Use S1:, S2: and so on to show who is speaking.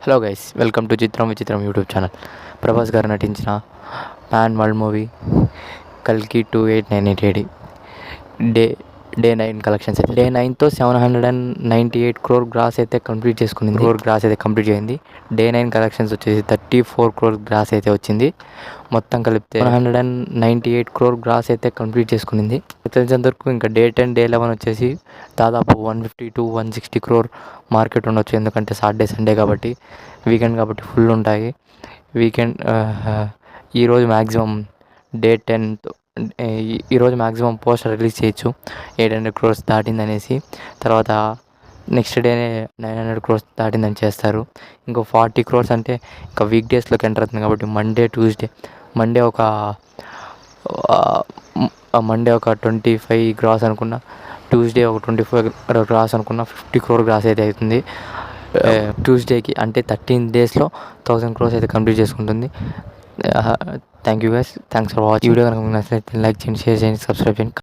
S1: Hello guys, welcome to చిత్రం విచిత్రం YouTube channel. Prabhas గారు నటించిన ప్యాన్ వరల్డ్ మూవీ కల్కి 2898 డే డే 9 కలెక్షన్స్ అయితే డే 9తో 798 crore గ్రాస్ అయితే కంప్లీట్ చేసింది. డే 9 కలెక్షన్స్ వచ్చేసి 34 crore గ్రాస్ అయితే వచ్చింది. మొత్తం కలిపితే 198 crore గ్రాస్ అయితే కంప్లీట్ చేసుకునింది. తెలిసినంతవరకు ఇంకా డే 10 డే 11 వచ్చేసి దాదాపు 150 to 160 crore మార్కెట్ ఉండొచ్చు. ఎందుకంటే సాటర్డే సండే కాబట్టి, వీకెండ్ కాబట్టి ఫుల్ ఉంటాయి. ఈరోజు మ్యాక్సిమం డే 10 ఈరోజు మ్యాక్సిమం పోస్టర్ రిలీజ్ చేయొచ్చు 800 crores దాటిందనేసి. తర్వాత నెక్స్ట్ డేనే 900 crores దాటిందని చేస్తారు. ఇంకో 40 crores అంటే ఇంకా వీక్ డేస్లోకి ఎంటర్ అవుతుంది కాబట్టి మండే ఒక 25 గ్రాస్ అనుకున్న, ట్యూస్డే ఒక 25 గ్రాస్ అనుకున్న 50 crore గ్రాస్ అయితే అవుతుంది. ట్యూస్డేకి అంటే 13 daysలో 1000 crores అయితే కంప్లీట్ చేసుకుంటుంది. Thank you guys, thanks for watching. Video కనుక మీకు నచ్చినట్లయితే లైక్ చేయండి, షేర్ చేయండి, సబ్స్క్రైబ్ చేయండి.